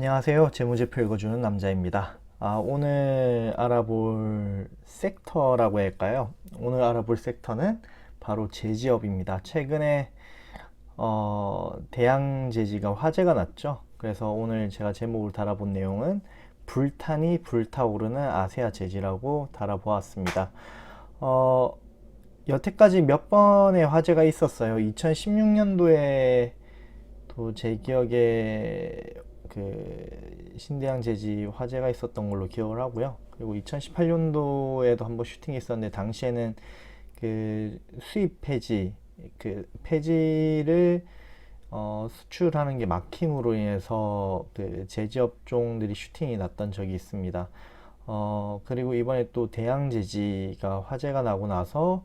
안녕하세요. 재무제표 읽어주는 남자입니다. 오늘 알아볼 섹터라고 할까요? 오늘 알아볼 섹터는 바로 제지업입니다. 최근에 대양제지가 화제가 났죠. 그래서 오늘 제가 제목을 달아본 내용은 불타니 불타오르는 아세아 제지라고 달아보았습니다. 어, 여태까지 몇 번의 화제가 있었어요. 2016년도에 또 제 기억에 신대양 제지 화제가 있었던 걸로 기억을 하고요. 그리고 2018년도에도 한번 슈팅이 있었는데 당시에는 수입 폐지, 폐지를 수출하는 게 막힘으로 인해서 제지 업종들이 슈팅이 났던 적이 있습니다. 그리고 이번에 또 대양 제지가 화제가 나고 나서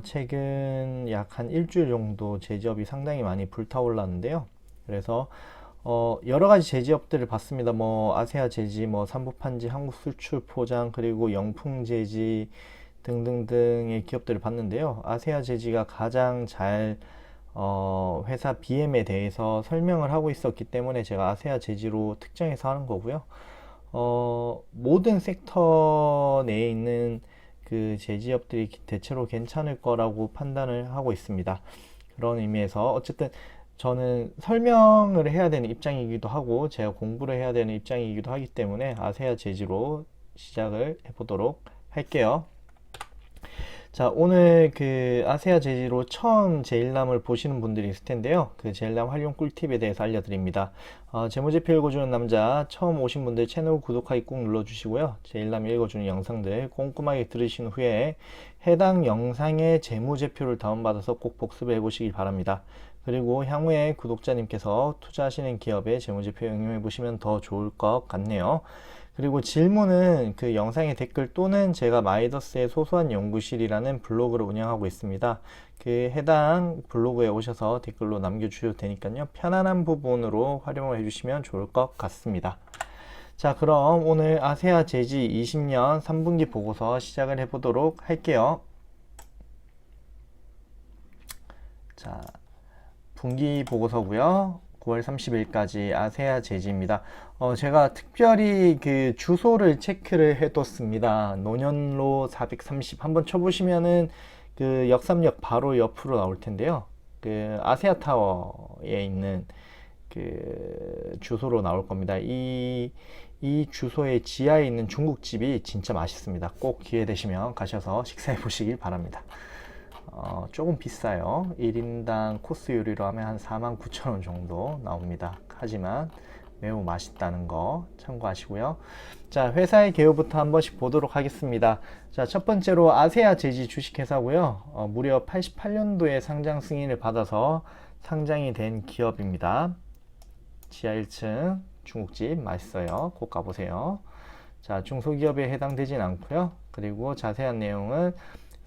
최근 약 한 일주일 정도 제지업이 상당히 많이 불타올랐는데요. 그래서 여러 가지 제지업들을 봤습니다. 뭐 아세아 제지, 뭐 삼부판지, 한국 수출 포장, 그리고 영풍 제지 등등등의 기업들을 봤는데요. 아세아 제지가 가장 잘 회사 BM에 대해서 설명을 하고 있었기 때문에 제가 아세아 제지로 특정해서 하는 거고요. 모든 섹터 내에 있는 그 제지업들이 대체로 괜찮을 거라고 판단을 하고 있습니다. 그런 의미에서 어쨌든 저는 설명을 해야 되는 입장이기도 하고 제가 공부를 해야 되는 입장이기도 하기 때문에 아세아 제지로 시작을 해보도록 할게요. 자, 오늘 아세아 제지로 처음 제일남을 보시는 분들이 있을 텐데요. 그 제일남 활용 꿀팁에 대해서 알려드립니다. 재무제표 읽어주는 남자 처음 오신 분들 채널 구독하기 꾹 눌러주시고요. 제일남이 읽어주는 영상들 꼼꼼하게 들으신 후에 해당 영상의 재무제표를 다운받아서 꼭 복습해 보시길 바랍니다. 그리고 향후에 구독자님께서 투자하시는 기업의 재무제표 응용해 보시면 더 좋을 것 같네요. 그리고 질문은 그 영상의 댓글 또는 제가 마이더스의 소소한 연구실이라는 블로그를 운영하고 있습니다. 그 해당 블로그에 오셔서 댓글로 남겨주셔도 되니까요. 편안한 부분으로 활용을 해주시면 좋을 것 같습니다. 자, 그럼 오늘 아세아 제지 20년 3분기 보고서 시작을 해보도록 할게요. 자, 분기 보고서고요. 9월 30일까지 아세아 제지입니다. 제가 특별히 그 주소를 체크를 해뒀습니다. 논현로 430 한번 쳐보시면은 그 역삼역 바로 옆으로 나올 텐데요. 그 아세아 타워에 있는 그 주소로 나올 겁니다. 이 주소의 지하에 있는 중국집이 진짜 맛있습니다. 꼭 기회 되시면 가셔서 식사해 보시길 바랍니다. 조금 비싸요. 1인당 코스 요리로 하면 한 49,000원 정도 나옵니다. 하지만 매우 맛있다는 거 참고하시고요. 자, 회사의 개요부터 한 번씩 보도록 하겠습니다. 자, 첫 번째로 아세아 제지 주식회사고요. 무려 88년도에 상장 승인을 받아서 상장이 된 기업입니다. 지하 1층 중국집 맛있어요. 꼭 가보세요. 자, 중소기업에 해당되진 않고요. 그리고 자세한 내용은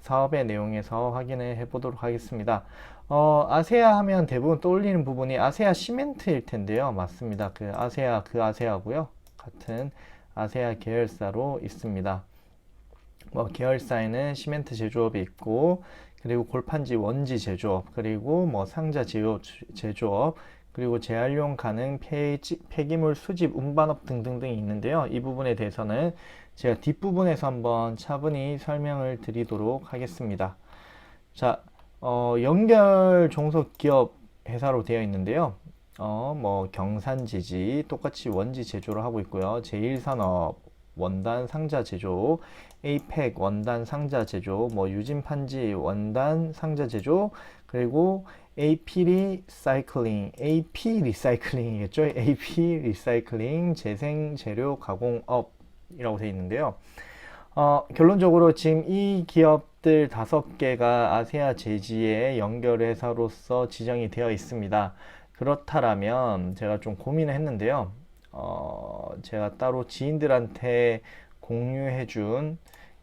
사업의 내용에서 확인을 해보도록 하겠습니다. 아세아 하면 대부분 떠올리는 부분이 아세아 시멘트일 텐데요. 맞습니다. 그 아세아고요. 같은 아세아 계열사로 있습니다. 계열사에는 시멘트 제조업이 있고, 그리고 골판지 원지 제조업, 그리고 상자 제조업, 그리고 재활용 가능 폐기물 수집 운반업 등등등이 있는데요. 이 부분에 대해서는 제가 뒷부분에서 한번 차분히 설명을 드리도록 하겠습니다. 자, 연결 종속기업 회사로 되어 있는데요. 경산지지 똑같이 원지 제조를 하고 있고요. 제1산업 원단 상자 제조, 에이펙 원단 상자 제조, 유진판지 원단 상자 제조, 그리고 AP 리사이클링이겠죠? AP 리사이클링 재생 재료 가공업이라고 되어 있는데요. 결론적으로 지금 이 기업들 5개가 아세아 제지의 연결회사로서 지정이 되어 있습니다. 그렇다면 제가 좀 고민을 했는데요. 제가 따로 지인들한테 공유해준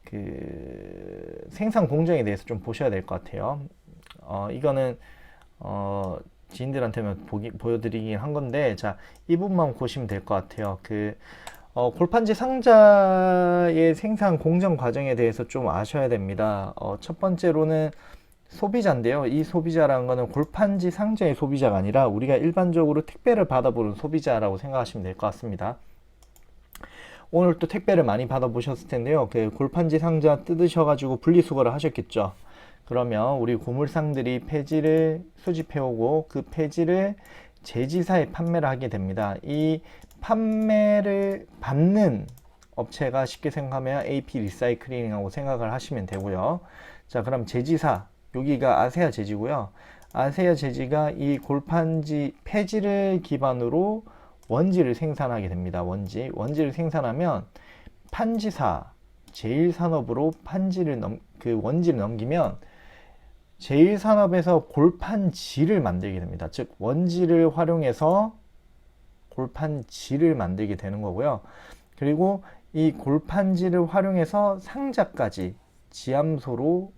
그 생산 공정에 대해서 좀 보셔야 될 것 같아요. 이거는 지인들한테만 보여드리긴 한 건데, 자, 이 부분만 보시면 될 것 같아요. 골판지 상자의 생산 공정 과정에 대해서 좀 아셔야 됩니다. 첫 번째로는 소비자인데요. 이 소비자라는 거는 골판지 상자의 소비자가 아니라 우리가 일반적으로 택배를 받아보는 소비자라고 생각하시면 될 것 같습니다. 오늘 또 택배를 많이 받아보셨을 텐데요. 그 골판지 상자 뜯으셔가지고 분리수거를 하셨겠죠. 그러면 우리 고물상들이 폐지를 수집해오고 그 폐지를 제지사에 판매를 하게 됩니다. 이 판매를 받는 업체가 쉽게 생각하면 AP 리사이클링이라고 생각을 하시면 되고요. 자, 그럼 제지사, 여기가 아세아 제지고요. 아세아 제지가 이 골판지 폐지를 기반으로 원지를 생산하게 됩니다. 원지를 생산하면 판지사, 제일산업으로 그 원지를 넘기면 제일산업에서 골판지를 만들게 됩니다. 즉 원지를 활용해서 골판지를 만들게 되는 거고요. 그리고 이 골판지를 활용해서 상자까지 지함소로,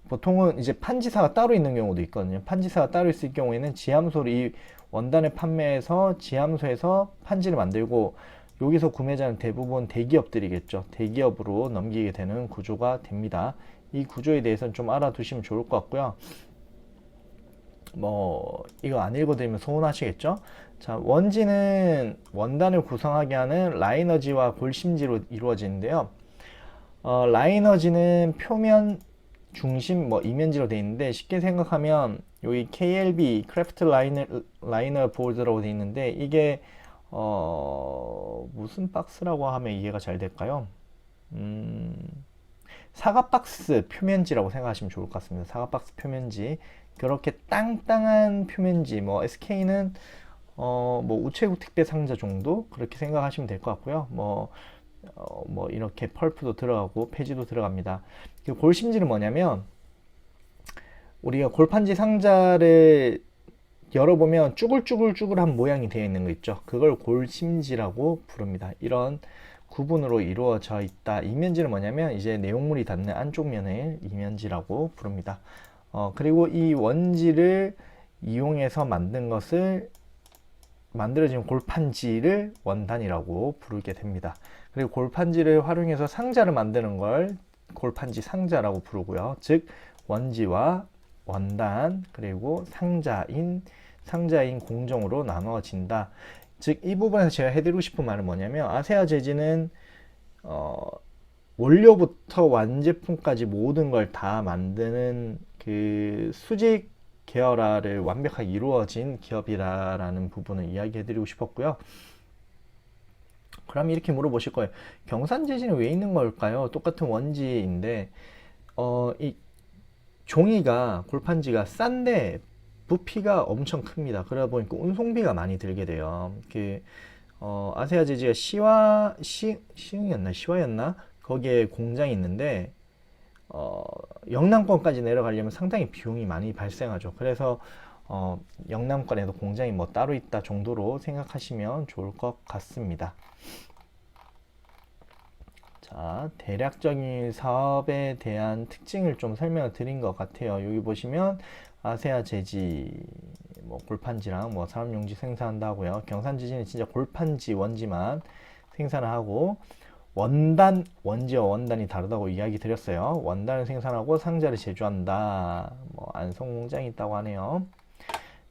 보통은 이제 판지사가 따로 있는 경우도 있거든요. 판지사가 따로 있을 경우에는 지함소로 이 원단을 판매해서 지함소에서 판지를 만들고, 여기서 구매자는 대부분 대기업들이겠죠. 대기업으로 넘기게 되는 구조가 됩니다. 이 구조에 대해서는 좀 알아두시면 좋을 것 같고요. 뭐 이거 안 읽어드리면 서운하시겠죠? 자, 원지는 원단을 구성하게 하는 라이너지와 골심지로 이루어지는데요. 라이너지는 표면 중심 이면지로 되어 있는데, 쉽게 생각하면 여기 KLB 크래프트 라이너 보드라고 되어 있는데, 이게 무슨 박스라고 하면 이해가 잘 될까요? 사과 박스 표면지라고 생각하시면 좋을 것 같습니다. 사과 박스 표면지. 그렇게 땅땅한 표면지, SK는 우체국 택배 상자 정도 그렇게 생각하시면 될 것 같고요. 이렇게 펄프도 들어가고 폐지도 들어갑니다. 그 골심지는 뭐냐면, 우리가 골판지 상자를 열어보면 쭈글쭈글쭈글한 모양이 되어 있는 거 있죠. 그걸 골심지라고 부릅니다. 이런 구분으로 이루어져 있다. 이면지는 뭐냐면 이제 내용물이 닿는 안쪽 면을 이면지라고 부릅니다. 그리고 이 원지를 이용해서 만들어진 골판지를 원단이라고 부르게 됩니다. 그리고 골판지를 활용해서 상자를 만드는 걸 골판지 상자라고 부르고요. 즉 원지와 원단 그리고 상자인 공정으로 나누어진다. 즉 이 부분에서 제가 해드리고 싶은 말은 뭐냐면, 아세아 제지는 원료부터 완제품까지 모든 걸 다 만드는 그 수직 계열화를 완벽하게 이루어진 기업이라는 부분을 이야기해드리고 싶었고요. 그럼 이렇게 물어보실 거예요. 경산제지는 왜 있는 걸까요? 똑같은 원지인데 이 종이가, 골판지가 싼데 부피가 엄청 큽니다. 그러다 보니까 운송비가 많이 들게 돼요. 아세아 제지가 시흥이었나? 거기에 공장이 있는데 영남권까지 내려가려면 상당히 비용이 많이 발생하죠. 그래서 영남권에도 공장이 따로 있다 정도로 생각하시면 좋을 것 같습니다. 자, 대략적인 사업에 대한 특징을 좀 설명을 드린 것 같아요. 여기 보시면 아세아 제지, 골판지랑 산업용지 생산한다고요. 경산제지는 진짜 골판지, 원지만 생산을 하고, 원지와 원단이 다르다고 이야기 드렸어요. 원단을 생산하고 상자를 제조한다. 안성 공장이 있다고 하네요.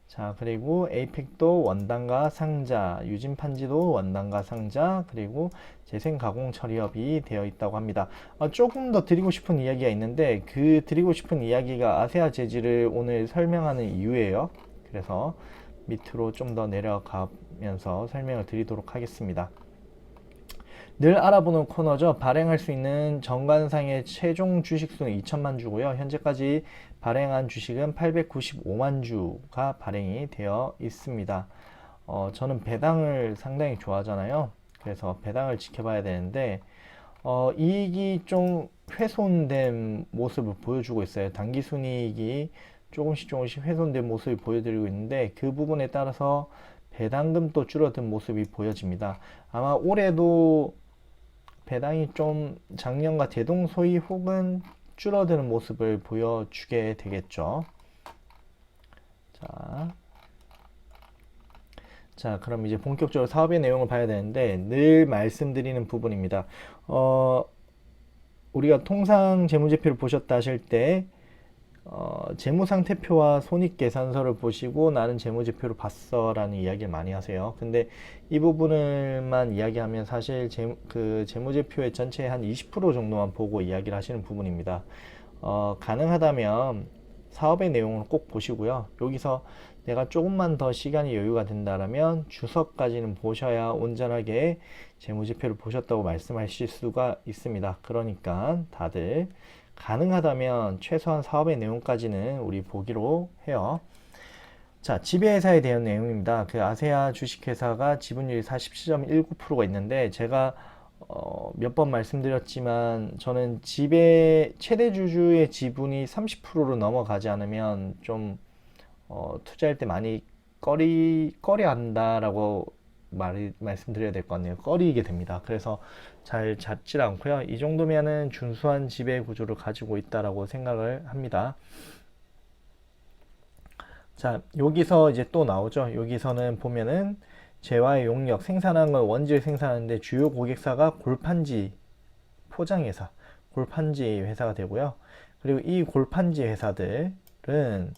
자, 그리고 에이펙도 원단과 상자, 유진판지도 원단과 상자, 그리고 재생가공 처리업이 되어 있다고 합니다. 조금 더 드리고 싶은 이야기가 있는데, 그 드리고 싶은 이야기가 아세아 제지를 오늘 설명하는 이유예요. 그래서 밑으로 좀 더 내려가면서 설명을 드리도록 하겠습니다. 늘 알아보는 코너죠. 발행할 수 있는 정관상의 최종 주식수는 2천만 주고요. 현재까지 발행한 주식은 895만 주가 발행이 되어 있습니다. 저는 배당을 상당히 좋아하잖아요. 그래서 배당을 지켜봐야 되는데 이익이 좀 훼손된 모습을 보여주고 있어요. 당기순이익이 조금씩 훼손된 모습을 보여드리고 있는데, 그 부분에 따라서 배당금도 줄어든 모습이 보여집니다. 아마 올해도 배당이 좀 작년과 대동소이 혹은 줄어드는 모습을 보여주게 되겠죠. 자, 그럼 이제 본격적으로 사업의 내용을 봐야 되는데, 늘 말씀드리는 부분입니다. 우리가 통상 재무제표를 보셨다 하실 때 재무상태표와 손익계산서를 보시고 나는 재무제표를 봤어 라는 이야기를 많이 하세요. 근데 이 부분을만 이야기하면 사실 재무제표의 전체의 한 20% 정도만 보고 이야기를 하시는 부분입니다. 가능하다면 사업의 내용을 꼭 보시고요. 여기서 내가 조금만 더 시간이 여유가 된다라면 주석까지는 보셔야 온전하게 재무제표를 보셨다고 말씀하실 수가 있습니다. 그러니까 다들 가능하다면 최소한 사업의 내용까지는 우리 보기로 해요. 자, 지배회사에 대한 내용입니다. 그 아세아 주식회사가 지분율이 47.19%가 있는데 제가 몇 번 말씀드렸지만 저는 최대 주주의 지분이 30%로 넘어가지 않으면 좀 투자할 때 많이 꺼려 한다라고 말씀드려야 될 것 같네요. 꺼리게 됩니다. 그래서 잘 잡질 않고요. 이 정도면은 준수한 지배 구조를 가지고 있다라고 생각을 합니다. 자, 여기서 이제 또 나오죠. 여기서는 보면은 재화의 용역, 생산한 건 원지를 생산하는데 주요 고객사가 골판지 포장회사, 골판지 회사가 되고요. 그리고 이 골판지 회사들은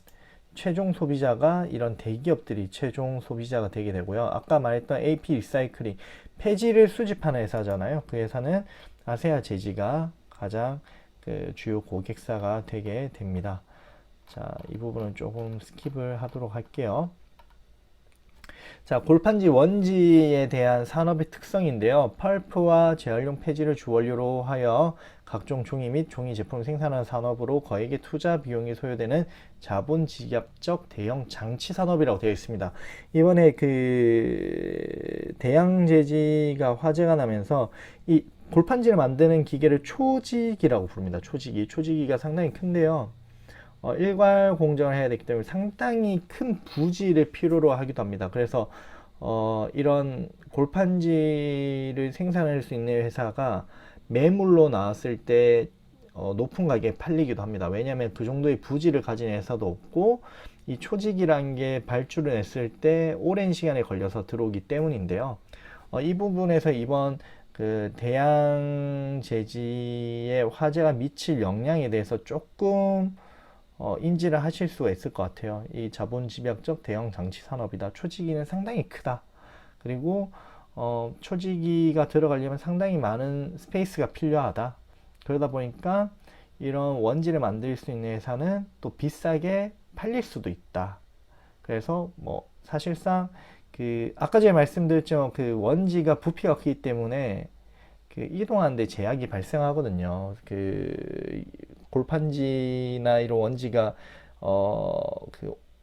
최종 소비자가 이런 대기업들이 최종 소비자가 되게 되고요. 아까 말했던 AP 리사이클링, 폐지를 수집하는 회사잖아요. 그 회사는 아세아 제지가 가장 그 주요 고객사가 되게 됩니다. 자, 이 부분은 조금 스킵을 하도록 할게요. 자, 골판지 원지에 대한 산업의 특성인데요. 펄프와 재활용 폐지를 주원료로 하여 각종 종이 및 종이 제품을 생산하는 산업으로 거액의 투자 비용이 소요되는 자본 집약적 대형 장치 산업이라고 되어 있습니다. 이번에 그 대양제지가 화제가 나면서 이 골판지를 만드는 기계를 초지기라고 부릅니다. 초지기가 상당히 큰데요. 일괄 공정을 해야 되기 때문에 상당히 큰 부지를 필요로 하기도 합니다. 그래서 이런 골판지를 생산할 수 있는 회사가 매물로 나왔을 때 높은 가격에 팔리기도 합니다. 왜냐하면 그 정도의 부지를 가진 회사도 없고 이 초직이라는 게 발주를 냈을 때 오랜 시간에 걸려서 들어오기 때문인데요. 이 부분에서 이번 그 대양제지의 화제가 미칠 영향에 대해서 조금 인지를 하실 수가 있을 것 같아요. 이 자본 집약적 대형 장치 산업이다. 초지기는 상당히 크다. 그리고 초지기가 들어가려면 상당히 많은 스페이스가 필요하다. 그러다 보니까 이런 원지를 만들 수 있는 회사는 또 비싸게 팔릴 수도 있다. 그래서 뭐 사실상 그 아까 전에 말씀드렸지만 그 원지가 부피가 크기 때문에 그 이동하는데 제약이 발생하거든요. 그 골판지나 이런 원지가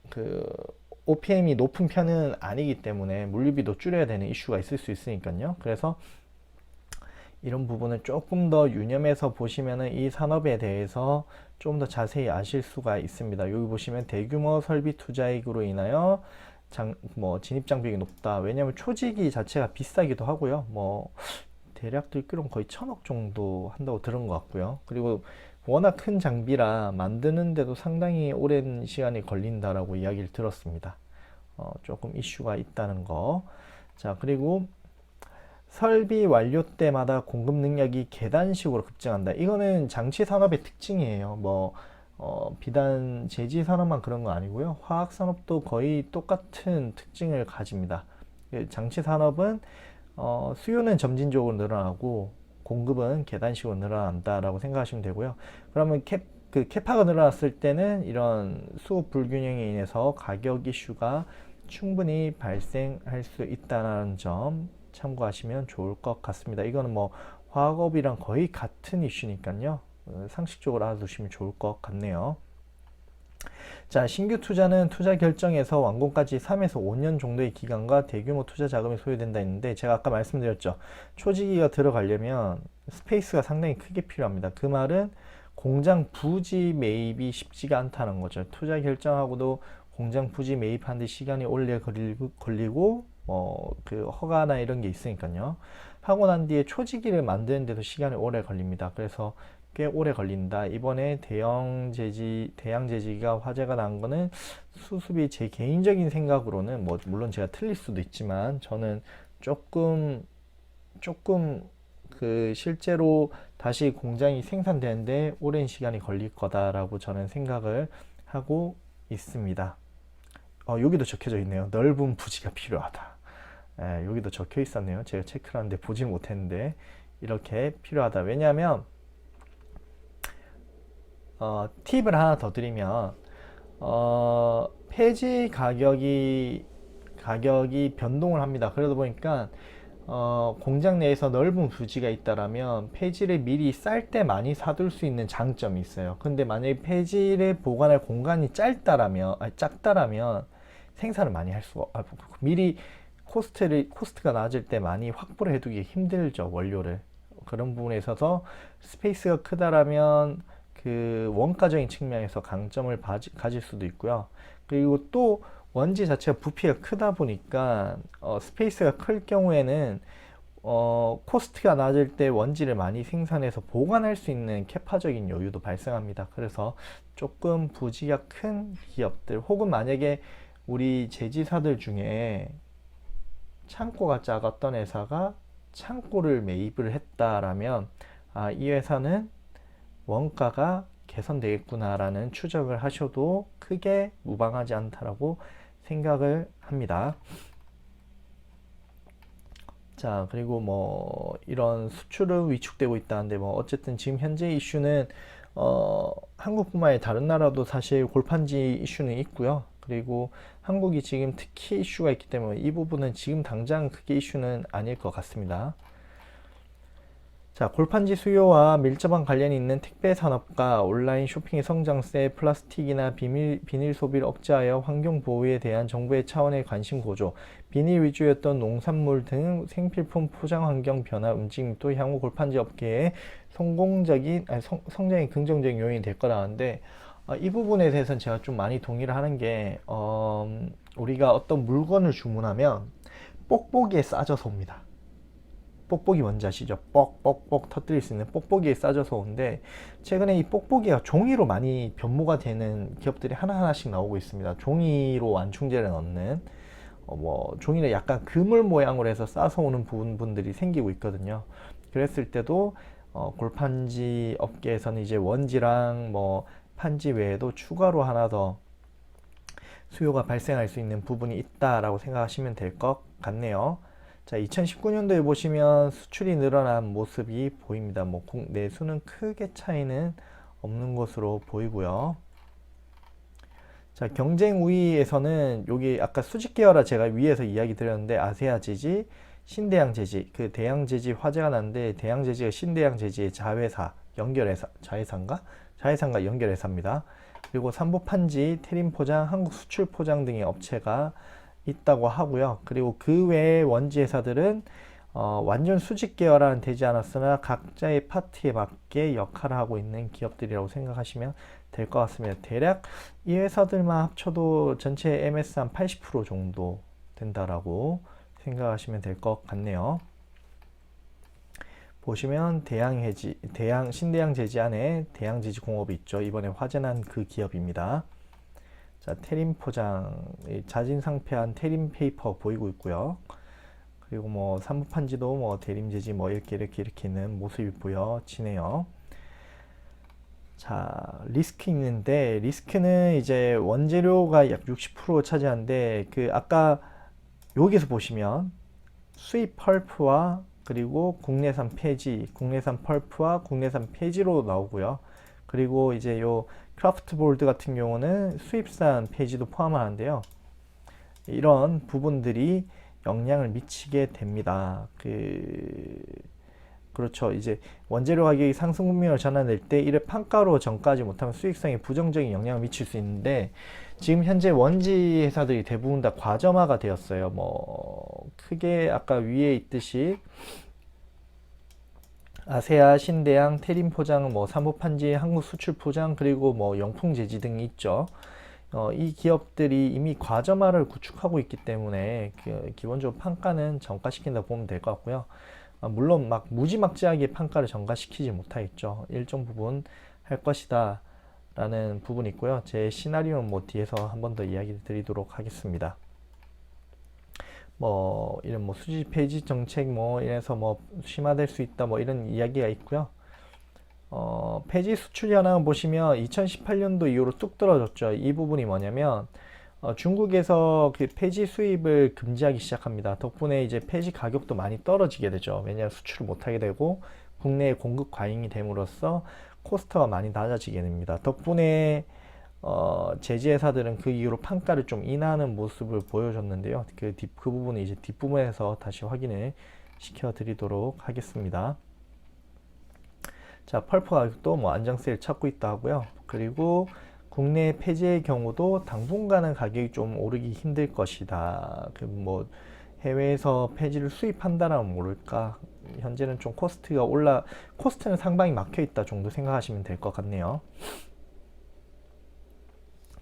그 OPM이 높은 편은 아니기 때문에 물류비도 줄여야 되는 이슈가 있을 수 있으니까요. 그래서 이런 부분을 조금 더 유념해서 보시면은 이 산업에 대해서 좀 더 자세히 아실 수가 있습니다. 여기 보시면 대규모 설비 투자액으로 인하여 진입 장벽이 높다. 왜냐하면 초지기 자체가 비싸기도 하고요. 뭐 대략 듣기로는 거의 1,000억 정도 한다고 들은 것 같고요. 그리고 워낙 큰 장비라 만드는데도 상당히 오랜 시간이 걸린다라고 이야기를 들었습니다. 조금 이슈가 있다는 거. 자, 그리고 설비 완료 때마다 공급 능력이 계단식으로 급증한다. 이거는 장치 산업의 특징이에요. 비단 제지 산업만 그런 거 아니고요. 화학 산업도 거의 똑같은 특징을 가집니다. 장치 산업은 수요는 점진적으로 늘어나고 공급은 계단식으로 늘어난다라고 생각하시면 되고요. 그러면 캐파가 늘어났을 때는 이런 수급 불균형에 인해서 가격 이슈가 충분히 발생할 수 있다는 점 참고하시면 좋을 것 같습니다. 이거는 뭐 화학업이랑 거의 같은 이슈니까요. 상식적으로 알아두시면 좋을 것 같네요. 자, 신규 투자는 투자 결정에서 완공까지 3에서 5년 정도의 기간과 대규모 투자 자금이 소요된다 했는데 제가 아까 말씀드렸죠. 초지기가 들어가려면 스페이스가 상당히 크게 필요합니다. 그 말은 공장 부지 매입이 쉽지가 않다는 거죠. 투자 결정하고도 공장 부지 매입하는데 시간이 오래 걸리고 그 허가나 이런 게 있으니까요. 하고 난 뒤에 초지기를 만드는데도 시간이 오래 걸립니다. 그래서 꽤 오래 걸린다. 이번에 대양제지가 화제가 난 거는 수습이 제 개인적인 생각으로는 물론 제가 틀릴 수도 있지만 저는 조금 그 실제로 다시 공장이 생산되는데 오랜 시간이 걸릴 거다라고 저는 생각을 하고 있습니다. 여기도 적혀져 있네요. 넓은 부지가 필요하다. 여기도 적혀 있었네요. 제가 체크를 하는데 보지 못했는데 이렇게 필요하다. 왜냐하면 팁을 하나 더 드리면 폐지 가격이 변동을 합니다. 그러다 보니까 공장 내에서 넓은 부지가 있다라면 폐지를 미리 쌀 때 많이 사둘 수 있는 장점이 있어요. 근데 만약에 폐지를 보관할 공간이 작다라면 생산을 많이 할 수가 미리 코스트가 낮을 때 많이 확보를 해두기 힘들죠. 원료를. 그런 부분에 있어서 스페이스가 크다라면 그 원가적인 측면에서 강점을 가질 수도 있고요. 그리고 또 원지 자체가 부피가 크다 보니까 스페이스가 클 경우에는 코스트가 낮을 때 원지를 많이 생산해서 보관할 수 있는 캐파적인 여유도 발생합니다. 그래서 조금 부지가 큰 기업들 혹은 만약에 우리 제지사들 중에 창고가 작았던 회사가 창고를 매입을 했다라면 이 회사는 원가가 개선되겠구나라는 추적을 하셔도 크게 무방하지 않다라고 생각을 합니다. 자, 그리고 뭐 이런 수출은 위축되고 있다는데 뭐 어쨌든 지금 현재 이슈는 한국뿐만 아니라 다른 나라도 사실 골판지 이슈는 있고요. 그리고 한국이 지금 특히 이슈가 있기 때문에 이 부분은 지금 당장 크게 이슈는 아닐 것 같습니다. 자, 골판지 수요와 밀접한 관련이 있는 택배 산업과 온라인 쇼핑의 성장세, 플라스틱이나 비닐 소비를 억제하여 환경 보호에 대한 정부의 차원의 관심 고조, 비닐 위주였던 농산물 등 생필품 포장 환경 변화 움직임도 향후 골판지 업계의 성장의 긍정적인 요인이 될 거라는데 이 부분에 대해서는 제가 좀 많이 동의를 하는 게 우리가 어떤 물건을 주문하면 뽁뽁이에 싸져서 옵니다. 뽁뽁이 뭔지 아시죠? 뻑뻑뻑 터뜨릴 수 있는 뽁뽁이에 싸져서 오는데 최근에 이 뽁뽁이가 종이로 많이 변모가 되는 기업들이 하나하나씩 나오고 있습니다. 종이로 완충제를 넣는 뭐 종이를 약간 그물 모양으로 해서 싸서 오는 부분들이 생기고 있거든요. 그랬을 때도 골판지 업계에서는 이제 원지랑 뭐 판지 외에도 추가로 하나 더 수요가 발생할 수 있는 부분이 있다라고 생각하시면 될 것 같네요. 자, 2019년도에 보시면 수출이 늘어난 모습이 보입니다. 뭐 내수는 크게 차이는 없는 것으로 보이고요. 자, 경쟁 우위에서는 여기 아까 수직 계열화 제가 위에서 이야기 드렸는데 아세아 제지, 신대양 제지, 그 대양 제지 화제가 났는데 대양 제지가 신대양 제지의 자회사 연결회사, 자회사인가 연결회사입니다. 그리고 삼보판지, 테림 포장, 한국 수출 포장 등의 업체가 있다고 하고요. 그리고 그 외의 원지 회사들은 완전 수직 계열화는 되지 않았으나 각자의 파트에 맞게 역할을 하고 있는 기업들이라고 생각하시면 될 것 같습니다. 대략 이 회사들만 합쳐도 전체 MS 한 80% 정도 된다라고 생각하시면 될 것 같네요. 보시면 신대양 제지 안에 대양 제지 공업이 있죠. 이번에 화제난 그 기업입니다. 자, 테림 포장, 자진 상폐한 테림 페이퍼 보이고 있고요. 그리고 뭐 삼부판지도 뭐 대림 제지 뭐 이렇게 있는 모습이 보여지네요. 자, 리스크 있는데 리스크는 이제 원재료가 약 60% 차지하는데 그 아까 여기서 보시면 수입 펄프와 그리고 국내산 펄프와 국내산 폐지로 나오고요. 그리고 이제 요 크라프트 보드 같은 경우는 수입산 폐지도 포함하는데요. 이런 부분들이 영향을 미치게 됩니다. 그렇죠. 이제 원재료 가격이 상승 국면으로 전환될 때 이를 판가로 전가하지 못하면 수익성에 부정적인 영향을 미칠 수 있는데 지금 현재 원지 회사들이 대부분 다 과점화가 되었어요. 뭐 크게 아까 위에 있듯이 아세아, 신대양, 테림 포장, 뭐 사무판지, 한국 수출 포장, 그리고 뭐 영풍 제지 등이 있죠. 이 기업들이 이미 과점화를 구축하고 있기 때문에 기본적으로 판가는 전가시킨다 보면 될 것 같고요. 물론 막 무지막지하게 판가를 전가시키지 못하겠죠. 일정 부분 할 것이다 라는 부분이 있고요. 제 시나리오는 뭐 뒤에서 한 번 더 이야기 드리도록 하겠습니다. 뭐 이런 뭐 수지 폐지 정책 뭐 이래서 뭐 심화될 수 있다 뭐 이런 이야기가 있고요. 폐지 수출 현황 보시면 2018년도 이후로 뚝 떨어졌죠. 이 부분이 뭐냐면 중국에서 그 폐지 수입을 금지하기 시작합니다. 덕분에 이제 폐지 가격도 많이 떨어지게 되죠. 왜냐하면 수출을 못하게 되고 국내에 공급 과잉이 됨으로써 코스트가 많이 낮아지게 됩니다. 덕분에 제지 회사들은 그 이후로 판가를 좀 인하하는 모습을 보여줬는데요. 그 부분은 이제 뒷부분에서 다시 확인을 시켜드리도록 하겠습니다. 자, 펄프 가격도 뭐 안정세를 찾고 있다 하고요. 그리고 국내 폐지의 경우도 당분간은 가격이 좀 오르기 힘들 것이다. 그 뭐 해외에서 폐지를 수입한다라면 모를까. 현재는 좀 코스트는 상당히 막혀 있다 정도 생각하시면 될 것 같네요.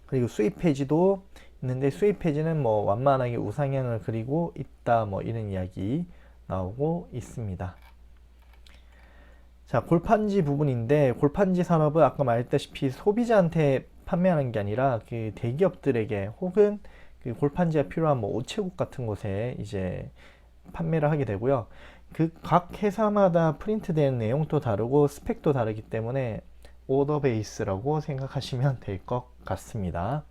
그리고 수입 폐지도 있는데 수입 폐지는 뭐 완만하게 우상향을 그리고 있다 뭐 이런 이야기 나오고 있습니다. 자, 골판지 부분인데 골판지 산업은 아까 말했다시피 소비자한테 판매하는 게 아니라 그 대기업들에게 혹은 그 골판지가 필요한 뭐 우체국 같은 곳에 이제 판매를 하게 되고요. 그 각 회사마다 프린트된 내용도 다르고 스펙도 다르기 때문에 오더 베이스라고 생각하시면 될 것 같습니다.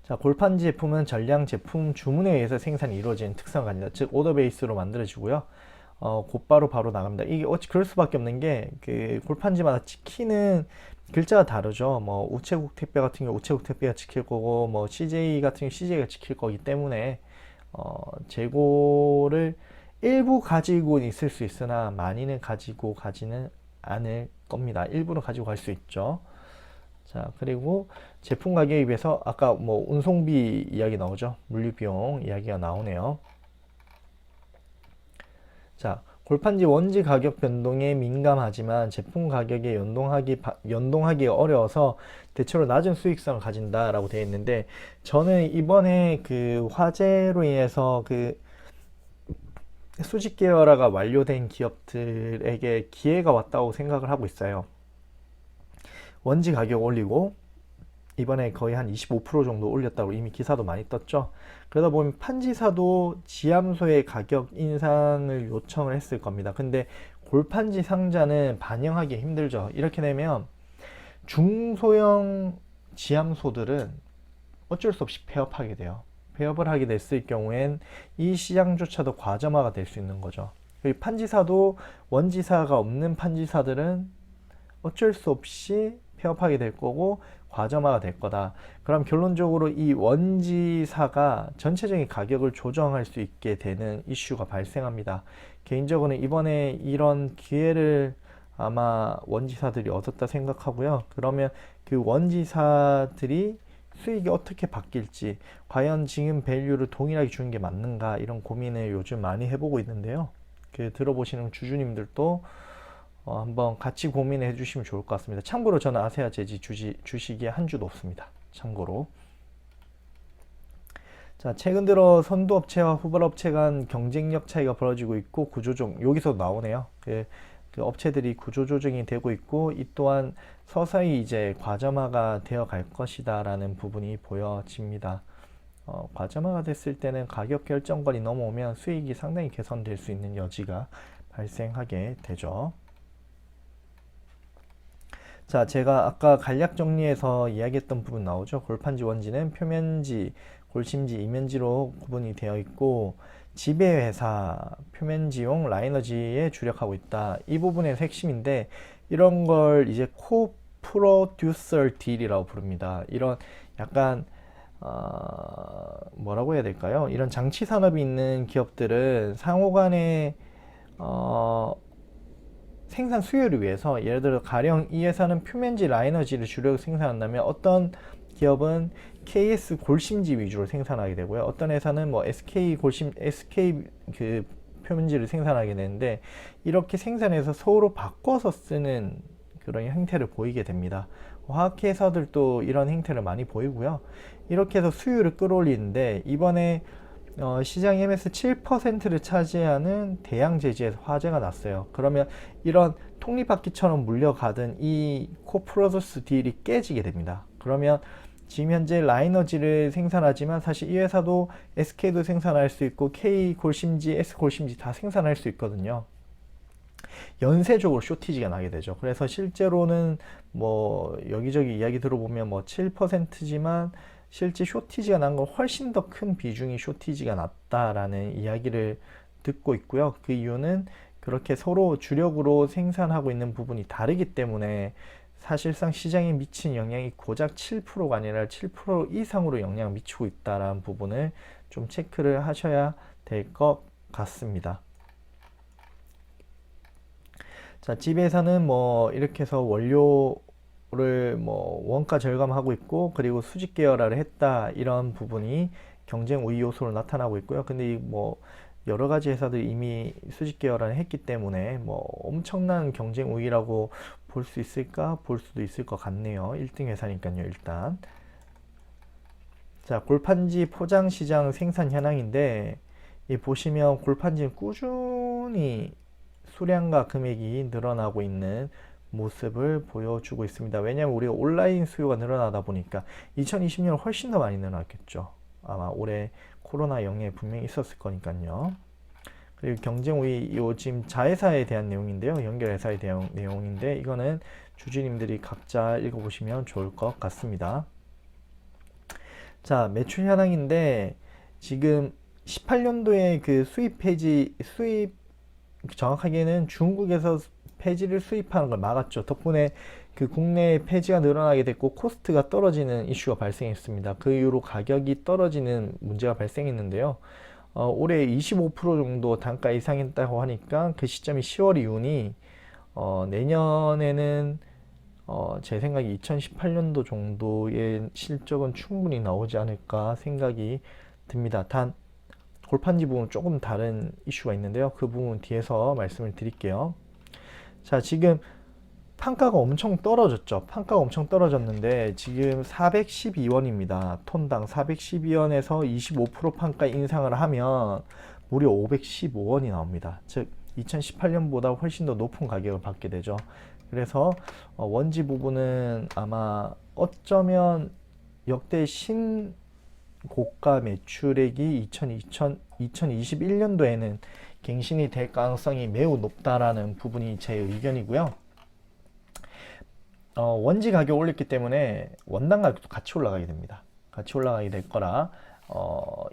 자, 골판지 제품은 전량 제품 주문에 의해서 생산이 이루어지는 특성을 가진다. 즉 오더 베이스로 만들어지고요. 곧바로 바로 나갑니다. 이게 어찌 그럴 수밖에 없는 게 그 골판지마다 찍히는 글자가 다르죠. 뭐 우체국 택배 같은 경우 우체국 택배가 찍힐 거고 뭐 CJ 같은 경우 CJ가 찍힐 거기 때문에 재고를 일부 가지고 있을 수 있으나 많이는 가지고 가지는 않을 겁니다. 일부는 가지고 갈 수 있죠. 자, 그리고 제품 가격에 비해서 아까 뭐 운송비 이야기 나오죠. 물류비용 이야기가 나오네요. 자, 골판지 원지 가격 변동에 민감하지만 제품 가격에 연동하기 어려워서 대체로 낮은 수익성을 가진다라고 되어 있는데 저는 이번에 그 화재로 인해서 그 수직 계열화가 완료된 기업들에게 기회가 왔다고 생각을 하고 있어요. 원지 가격 올리고 이번에 거의 한 25% 정도 올렸다고 이미 기사도 많이 떴죠. 그러다 보면 판지사도 지함소의 가격 인상을 요청을 했을 겁니다. 근데 골판지 상자는 반영하기 힘들죠. 이렇게 되면 중소형 지함소들은 어쩔 수 없이 폐업하게 돼요. 폐업을 하게 됐을 경우엔 이 시장조차도 과점화가 될 수 있는 거죠. 그리고 판지사도 원지사가 없는 판지사들은 어쩔 수 없이 폐업하게 될 거고 과점화가 될 거다. 그럼 결론적으로 이 원지사가 전체적인 가격을 조정할 수 있게 되는 이슈가 발생합니다. 개인적으로는 이번에 이런 기회를 아마 원지사들이 얻었다 생각하고요. 그러면 그 원지사들이 수익이 어떻게 바뀔지, 과연 지금 밸류를 동일하게 주는 게 맞는가, 이런 고민을 요즘 많이 해보고 있는데요. 그 들어보시는 주주님들도 한번 같이 고민해 주시면 좋을 것 같습니다. 참고로 저는 아세아 제지 주식에 한 주도 없습니다. 참고로. 자, 최근 들어 선두업체와 후발업체 간 경쟁력 차이가 벌어지고 있고 구조조정, 여기서 나오네요. 그 업체들이 구조조정이 되고 있고 이 또한 서서히 이제 과점화가 되어 갈 것이다 라는 부분이 보여집니다. 과점화가 됐을 때는 가격 결정권이 넘어오면 수익이 상당히 개선될 수 있는 여지가 발생하게 되죠. 자, 제가 아까 간략 정리해서 이야기했던 부분 나오죠. 골판지 원지는 표면지, 골심지, 이면지로 구분이 되어 있고 지배회사, 표면지용 라이너지에 주력하고 있다. 이 부분의 핵심인데 이런 걸 이제 코프로듀서 딜이라고 부릅니다. 이런 약간 뭐라고 해야 될까요? 이런 장치 산업이 있는 기업들은 상호간에 생산 수요를 위해서 예를 들어 가령 이 회사는 표면지 라이너지를 주력 생산한다면 어떤 기업은 KS 골심지 위주로 생산하게 되고요. 어떤 회사는 뭐 SK 그 표면지를 생산하게 되는데 이렇게 생산해서 서로 바꿔서 쓰는 그런 형태를 보이게 됩니다. 화학회사들도 이런 행태를 많이 보이고요. 이렇게 해서 수요를 끌어올리는데 이번에 시장 MS 7%를 차지하는 대양 제지에서 화재가 났어요. 그러면 이런 톱니바퀴처럼 물려가던 이 코프로듀스 딜이 깨지게 됩니다. 그러면 지금 현재 라이너지를 생산하지만 사실 이 회사도 SK도 생산할 수 있고 K 골심지, S 골심지 다 생산할 수 있거든요. 연쇄적으로 쇼티지가 나게 되죠. 그래서 실제로는 뭐 여기저기 이야기 들어보면 뭐 7%지만 실제 쇼티지가 난 건 훨씬 더 큰 비중이 쇼티지가 났다라는 이야기를 듣고 있고요. 그 이유는 그렇게 서로 주력으로 생산하고 있는 부분이 다르기 때문에 사실상 시장에 미친 영향이 고작 7%가 아니라 7% 이상으로 영향을 미치고 있다라는 부분을 좀 체크를 하셔야 될 것 같습니다. 자, 집에서는 뭐 이렇게 해서 원료를 뭐 원가 절감하고 있고 그리고 수직 계열화를 했다 이런 부분이 경쟁 우위 요소로 나타나고 있고요. 근데 뭐 여러 가지 회사들이 이미 수직 계열화를 했기 때문에 뭐 엄청난 경쟁 우위라고 볼 수 있을까? 볼 수도 있을 것 같네요. 1등 회사니까요, 일단. 자, 골판지 포장 시장 생산 현황인데 이 보시면 골판지는 꾸준히 수량과 금액이 늘어나고 있는 모습을 보여주고 있습니다. 왜냐하면 우리가 온라인 수요가 늘어나다 보니까 2020년 훨씬 더 많이 늘어났겠죠. 아마 올해 코로나 영향이 분명히 있었을 거니까요. 그리고 경쟁 우위, 요 지금 자회사에 대한 내용인데요. 연결회사에 대한 내용인데 이거는 주주님들이 각자 읽어보시면 좋을 것 같습니다. 자, 매출 현황인데 지금 18년도에 그 수입 폐지, 정확하게는 중국에서 폐지를 수입하는 걸 막았죠. 덕분에 그 국내 폐지가 늘어나게 됐고 코스트가 떨어지는 이슈가 발생했습니다. 그 이후로 가격이 떨어지는 문제가 발생했는데요. 올해 25% 정도 단가 이상했다고 하니까 그 시점이 10월 이후니 내년에는 제 생각에 2018년도 정도의 실적은 충분히 나오지 않을까 생각이 듭니다. 단 골판지 부분 조금 다른 이슈가 있는데요. 그 부분 뒤에서 말씀을 드릴게요. 자, 지금 판가가 엄청 떨어졌죠. 판가가 엄청 떨어졌는데 지금 412원입니다. 톤당 412원에서 25% 판가 인상을 하면 무려 515원이 나옵니다. 즉 2018년보다 훨씬 더 높은 가격을 받게 되죠. 그래서 원지 부분은 아마 어쩌면 역대 신고가 매출액이 2021년도에는 갱신이 될 가능성이 매우 높다라는 부분이 제 의견이고요. 원지 가격 올렸기 때문에 원당 가격도 같이 올라가게 됩니다. 같이 올라가게 될 거라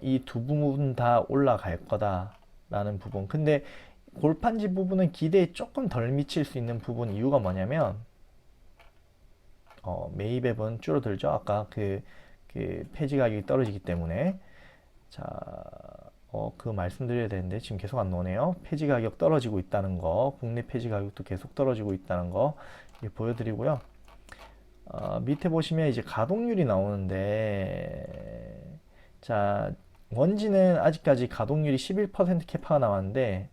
이 두 부분 다 올라갈 거다라는 부분. 근데 골판지 부분은 기대에 조금 덜 미칠 수 있는 부분 이유가 뭐냐면 매입액은 줄어들죠. 아까 그 폐지 가격이 떨어지기 때문에. 자, 그 말씀드려야 되는데 지금 계속 안 나오네요. 폐지 가격 떨어지고 있다는 거, 국내 폐지 가격도 계속 떨어지고 있다는 거 보여드리고요. 밑에 보시면 이제 가동률이 나오는데, 자, 원지는 아직까지 가동률이 11% 캐파가 나왔는데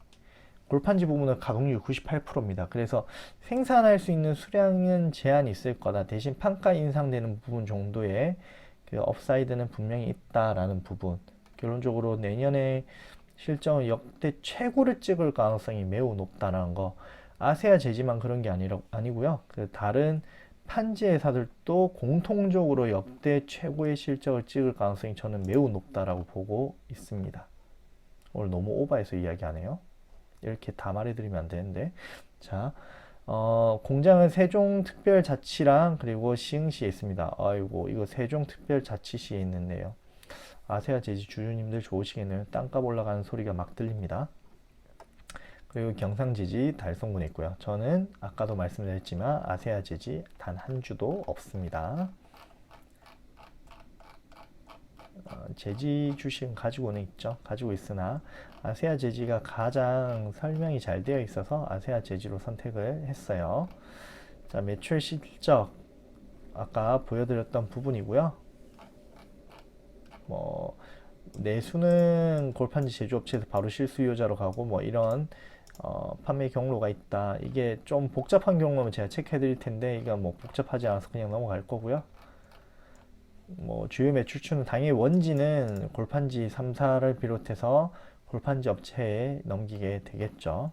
골판지 부분은 가동률 98%입니다. 그래서 생산할 수 있는 수량은 제한이 있을 거다. 대신 판가 인상되는 부분 정도의 그 업사이드는 분명히 있다라는 부분. 결론적으로 내년에 실적은 역대 최고를 찍을 가능성이 매우 높다는 거. 아세아 제지만 그런 게 아니고요. 그 다른 판지 회사들도 공통적으로 역대 최고의 실적을 찍을 가능성이 저는 매우 높다라고 보고 있습니다. 오늘 너무 오버해서 이야기하네요. 이렇게 다 말해드리면 안 되는데. 자, 공장은 세종특별자치랑 그리고 시흥시에 있습니다. 아이고, 이거 세종특별자치시에 있는데요. 아세아 제지 주주님들 좋으시겠네요. 땅값 올라가는 소리가 막 들립니다. 그리고 경상지지 달성군에 있고요. 저는 아까도 말씀드렸지만 아세아 제지 단 한 주도 없습니다. 제지 주식은 가지고는 있죠. 가지고 있으나 아세아 제지가 가장 설명이 잘 되어 있어서 아세아 제지로 선택을 했어요. 자, 매출 실적 아까 보여드렸던 부분이고요. 뭐 내수는 골판지 제조업체에서 바로 실수요자로 가고 뭐 이런 판매 경로가 있다. 이게 좀 복잡한 경로면 제가 체크해 드릴 텐데 이거 뭐 복잡하지 않아서 그냥 넘어갈 거고요. 뭐 주요 매출추는 당연히 원지는 골판지 3사를 비롯해서 골판지 업체에 넘기게 되겠죠.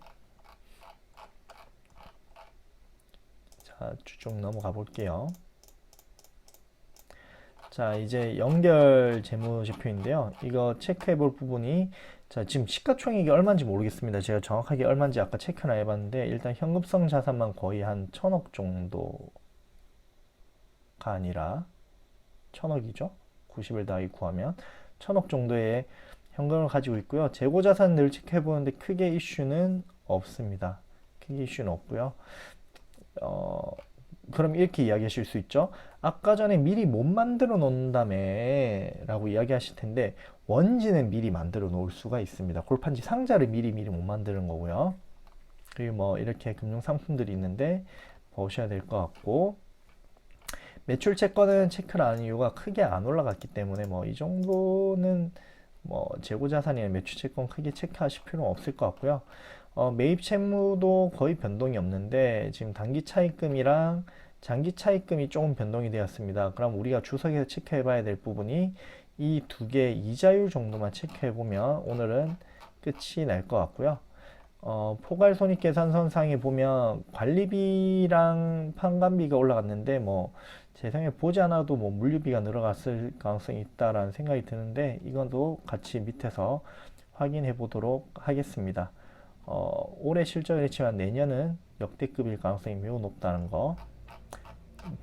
자, 쭉 넘어가 볼게요. 자, 이제 연결 재무제표인데요. 이거 체크해 볼 부분이, 자, 지금 시가총액이 얼마인지 모르겠습니다. 제가 정확하게 얼마인지 아까 체크나 해봤는데, 일단 현금성 자산만 거의 한 1000억 정도가 아니라, 1000억이죠. 90을 더하기 9하면 1000억 정도의 현금을 가지고 있고요. 재고자산을 체크해 보는데 크게 이슈는 없습니다. 크게 이슈는 없고요. 그럼 이렇게 이야기하실 수 있죠. 아까 전에 미리 못 만들어 놓는다며 라고 이야기하실 텐데, 원지는 미리 만들어 놓을 수가 있습니다. 골판지 상자를 미리 못 만드는 거고요. 그리고 뭐 이렇게 금융 상품들이 있는데 보셔야 될 것 같고, 매출 채권은 체크를 안 한 이유가 크게 안 올라갔기 때문에 뭐 이 정도는 뭐 재고자산이나 매출 채권 크게 체크하실 필요는 없을 것 같고요. 매입 채무도 거의 변동이 없는데 지금 단기 차입금이랑 장기 차입금이 조금 변동이 되었습니다. 그럼 우리가 주석에서 체크해 봐야 될 부분이 이 두 개 이자율 정도만 체크해 보면 오늘은 끝이 날 것 같고요. 포괄손익계산서상에 보면 관리비랑 판관비가 올라갔는데 뭐 제 생각에 보지 않아도 뭐 물류비가 늘어갔을 가능성이 있다라는 생각이 드는데 이건도 같이 밑에서 확인해 보도록 하겠습니다. 올해 실적은 그렇지만 내년은 역대급일 가능성이 매우 높다는 거.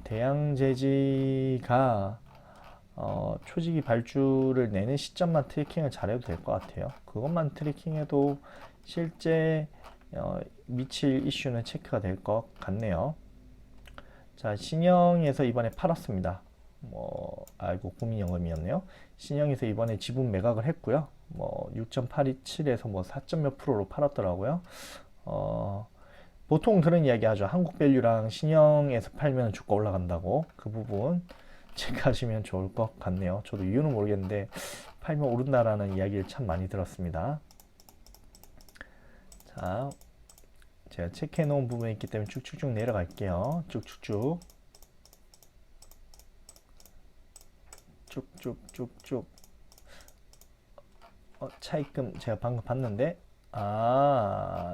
대양제지가 초지기 발주를 내는 시점만 트래킹을 잘해도 될 것 같아요. 그것만 트래킹해도 실제 미칠 이슈는 체크가 될 것 같네요. 자, 신영에서 이번에 팔았습니다. 아이고, 국민연금이었네요. 신영에서 이번에 지분 매각을 했고요. 6.827에서 4점 몇 프로로 팔았더라고요. 보통 그런 이야기 하죠. 한국밸류랑 신영에서 팔면 주가 올라간다고. 그 부분 체크하시면 좋을 것 같네요. 저도 이유는 모르겠는데 팔면 오른다라는 이야기를 참 많이 들었습니다. 자, 제가 체크해 놓은 부분이 있기 때문에 쭉쭉쭉 내려갈게요. 쭉쭉쭉 쭉쭉쭉쭉. 차입금 제가 방금 봤는데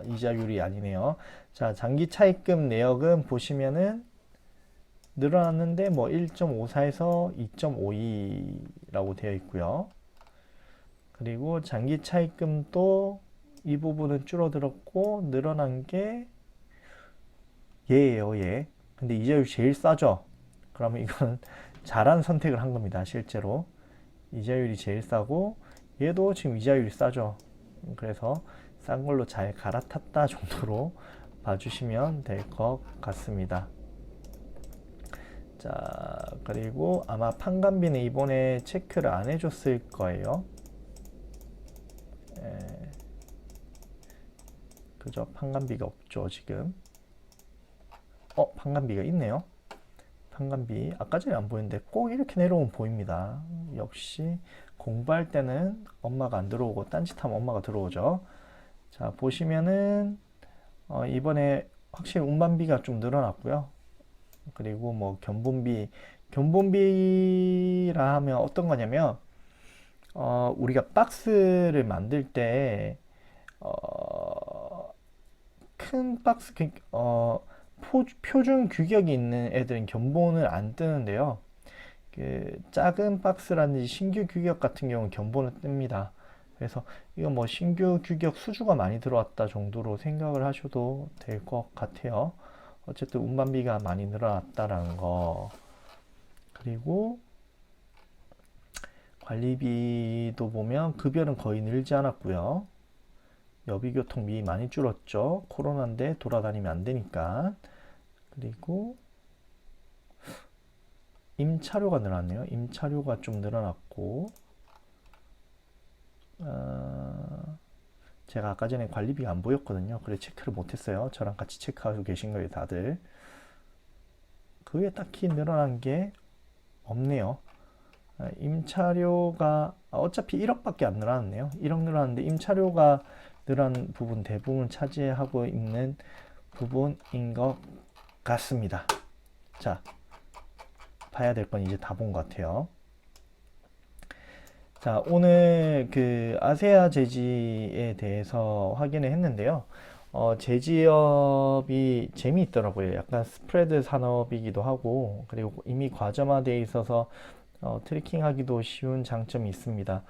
이자율이 아니네요. 자, 장기 차입금 내역은 보시면은 늘어났는데 1.54에서 2.52라고 되어 있고요. 그리고 장기 차입금도 이 부분은 줄어들었고 늘어난 게 얘예요, 얘. 근데 이자율이 제일 싸죠. 그러면 이건 잘한 선택을 한 겁니다, 실제로. 이자율이 제일 싸고 얘도 지금 이자율이 싸죠. 그래서 싼 걸로 잘 갈아탔다 정도로 봐주시면 될 것 같습니다. 자, 그리고 아마 판관비는 이번에 체크를 안 해줬을 거예요. 그죠? 판관비가 없죠, 지금. 판관비가 있네요. 판관비 아까 전에 안 보였는데 꼭 이렇게 내려오면 보입니다. 역시 공부할 때는 엄마가 안 들어오고 딴짓하면 엄마가 들어오죠. 자, 보시면은 이번에 확실히 운반비가 좀 늘어났고요. 그리고 견본비라 하면 어떤 거냐면 우리가 박스를 만들 때 큰 박스 표준 규격이 있는 애들은 견본을 안 뜨는데요. 그 작은 박스라든지 신규 규격 같은 경우는 견본을 뜹니다. 그래서 이건 신규 규격 수주가 많이 들어왔다 정도로 생각을 하셔도 될 것 같아요. 어쨌든 운반비가 많이 늘어났다라는 거. 그리고 관리비도 보면 급여는 거의 늘지 않았고요. 여비교통비 많이 줄었죠. 코로나인데 돌아다니면 안 되니까. 그리고 임차료가 늘어났네요. 임차료가 좀 늘어났고 제가 아까 전에 관리비가 안 보였거든요. 그래 체크를 못했어요. 저랑 같이 체크하고 계신 거예요, 다들. 그 외에 딱히 늘어난 게 없네요. 임차료가 어차피 1억밖에 안 늘어났네요. 1억 늘어났는데 임차료가 늘어난 부분 대부분 차지하고 있는 부분인 것 같습니다. 자, 봐야 될 건 이제 다 본 것 같아요. 자, 오늘 그 아세아 제지에 대해서 확인을 했는데요. 제지업이 재미있더라고요. 약간 스프레드 산업이기도 하고, 그리고 이미 과점화되어 있어서 트래킹하기도 쉬운 장점이 있습니다.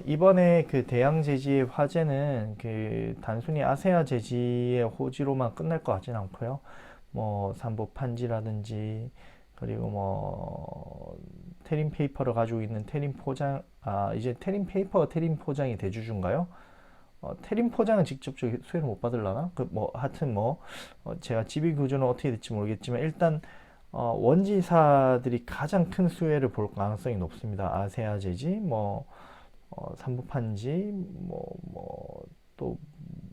이번에 그 대양 제지의 화제는 그 단순히 아세아 제지의 호지로만 끝날 것 같진 않고요. 뭐 삼보 판지라든지 그리고 뭐 테린 페이퍼를 가지고 있는 테린 포장, 이제 테린 페이퍼가 테린 포장이 대주주인가요? 테린 포장은 직접적인 수혜를 못 받으려나? 그 뭐 하여튼 뭐 제가 지배 구조는 어떻게 될지 모르겠지만 일단 원지사들이 가장 큰 수혜를 볼 가능성이 높습니다. 아세아 제지, 뭐 삼부판지, 또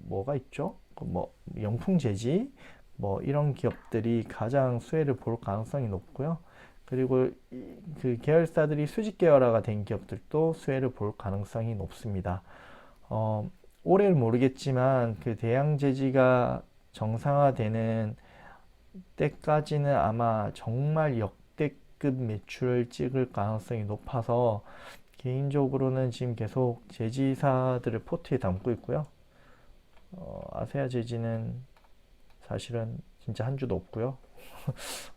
뭐가 있죠? 뭐 영풍 제지, 뭐 이런 기업들이 가장 수혜를 볼 가능성이 높고요. 그리고 그 계열사들이 수직 계열화가 된 기업들도 수혜를 볼 가능성이 높습니다. 어, 올해는 모르겠지만 그 대양 제지가 정상화되는 때까지는 아마 정말 역대급 매출을 찍을 가능성이 높아서 개인적으로는 지금 계속 제지사들을 포트에 담고 있고요. 아세아 제지는 사실은 진짜 한 주도 없고요.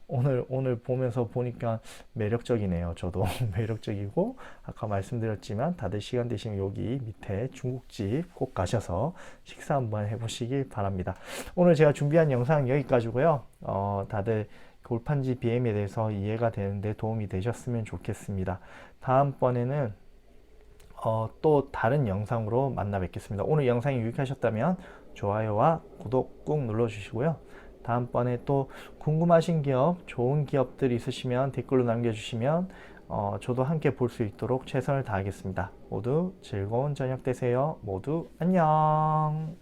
오늘 보면서 보니까 매력적이네요. 저도 매력적이고 아까 말씀드렸지만 다들 시간 되시면 여기 밑에 중국집 꼭 가셔서 식사 한번 해보시길 바랍니다. 오늘 제가 준비한 영상 여기까지고요. 다들 골판지 BM에 대해서 이해가 되는데 도움이 되셨으면 좋겠습니다. 다음번에는 또 다른 영상으로 만나 뵙겠습니다. 오늘 영상이 유익하셨다면 좋아요와 구독 꾹 눌러주시고요. 다음번에 또 궁금하신 기업, 좋은 기업들 있으시면 댓글로 남겨주시면 저도 함께 볼 수 있도록 최선을 다하겠습니다. 모두 즐거운 저녁 되세요. 모두 안녕.